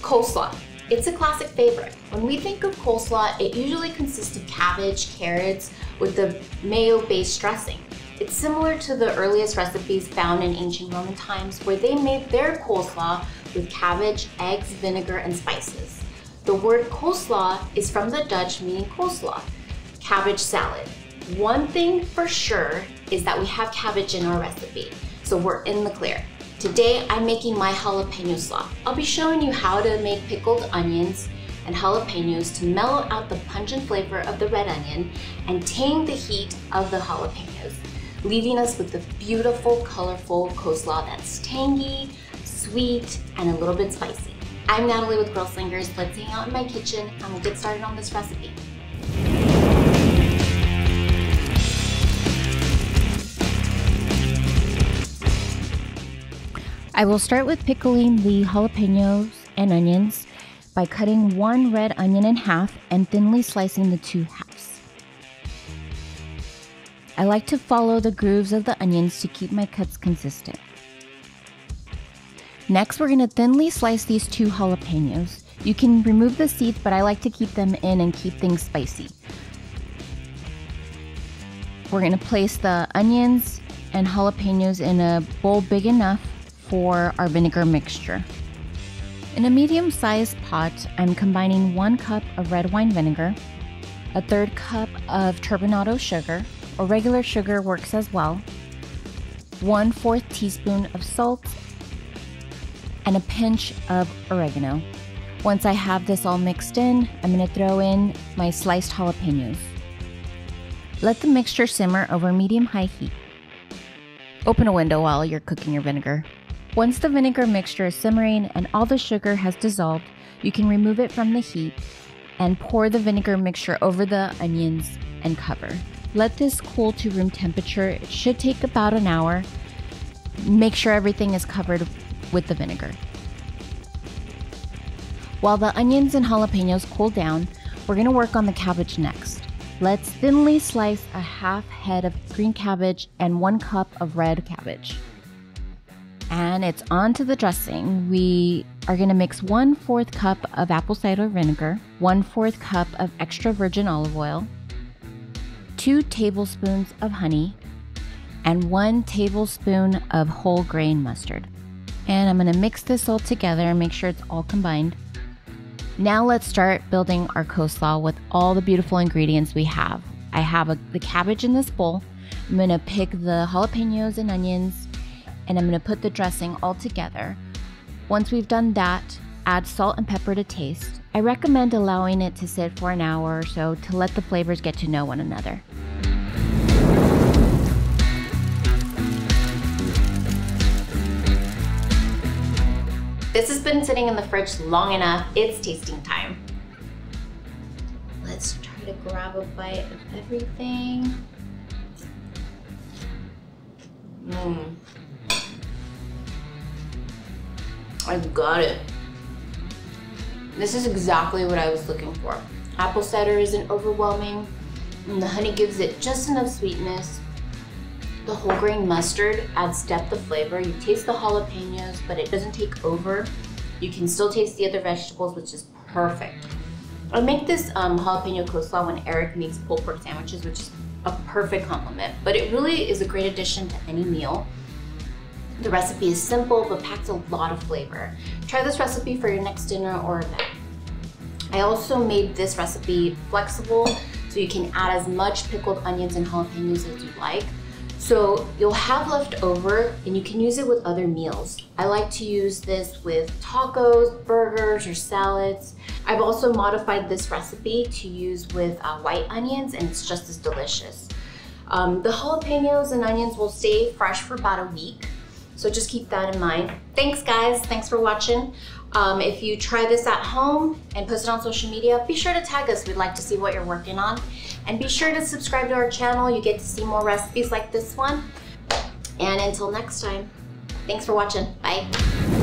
Coleslaw. It's a classic favorite. When we think of coleslaw, it usually consists of cabbage, carrots, with the mayo-based dressing. It's similar to the earliest recipes found in ancient Roman times where they made their coleslaw with cabbage, eggs, vinegar, and spices. The word coleslaw is from the Dutch meaning koolsla, cabbage salad. One thing for sure is that we have cabbage in our recipe, so we're in the clear. Today, I'm making my jalapeno slaw. I'll be showing you how to make pickled onions and jalapenos to mellow out the pungent flavor of the red onion and tame the heat of the jalapenos, leaving us with the beautiful, colorful coleslaw that's tangy, sweet, and a little bit spicy. I'm Natalie with Grill Slingers. Let's hang out in my kitchen and we'll get started on this recipe. I will start with pickling the jalapenos and onions by cutting one red onion in half and thinly slicing the two halves. I like to follow the grooves of the onions to keep my cuts consistent. Next, we're going to thinly slice these two jalapenos. You can remove the seeds, but I like to keep them in and keep things spicy. We're going to place the onions and jalapenos in a bowl big enough for our vinegar mixture. In a medium-sized pot, I'm combining 1 cup of red wine vinegar, a 1/3 cup of turbinado sugar, or regular sugar works as well, 1/4 teaspoon of salt, and a pinch of oregano. Once I have this all mixed in, I'm going to throw in my sliced jalapenos. Let the mixture simmer over medium-high heat. Open a window while you're cooking your vinegar. Once the vinegar mixture is simmering and all the sugar has dissolved, you can remove it from the heat and pour the vinegar mixture over the onions and cover. Let this cool to room temperature. It should take about an hour. Make sure everything is covered with the vinegar. While the onions and jalapenos cool down, we're going to work on the cabbage next. Let's thinly slice a half head of green cabbage and 1 cup of red cabbage. And it's on to the dressing. We are going to mix 1/4 cup of apple cider vinegar, 1/4 cup of extra virgin olive oil, 2 tablespoons of honey, and 1 tablespoon of whole grain mustard. And I'm going to mix this all together and make sure it's all combined. Now let's start building our coleslaw with all the beautiful ingredients we have. I have the cabbage in this bowl. I'm going to pick the jalapenos and onions, and I'm going to put the dressing all together. Once we've done that, add salt and pepper to taste. I recommend allowing it to sit for an hour or so to let the flavors get to know one another. This has been sitting in the fridge long enough. It's tasting time. Let's try to grab a bite of everything. I got it. This is exactly what I was looking for. Apple cider isn't overwhelming, and the honey gives it just enough sweetness. The whole grain mustard adds depth of flavor. You taste the jalapenos, but it doesn't take over. You can still taste the other vegetables, which is perfect. I make this jalapeno coleslaw when Eric makes pulled pork sandwiches, which is a perfect complement, but it really is a great addition to any meal. The recipe is simple, but packs a lot of flavor. Try this recipe for your next dinner or event. I also made this recipe flexible, so you can add as much pickled onions and jalapenos as you like. So you'll have left over and you can use it with other meals. I like to use this with tacos, burgers, or salads. I've also modified this recipe to use with white onions, and it's just as delicious. The jalapenos and onions will stay fresh for about a week, so just keep that in mind. Thanks guys, thanks for watching. If you try this at home and post it on social media, be sure to tag us. We'd like to see what you're working on. And be sure to subscribe to our channel. You get to see more recipes like this one. And until next time, thanks for watching. Bye.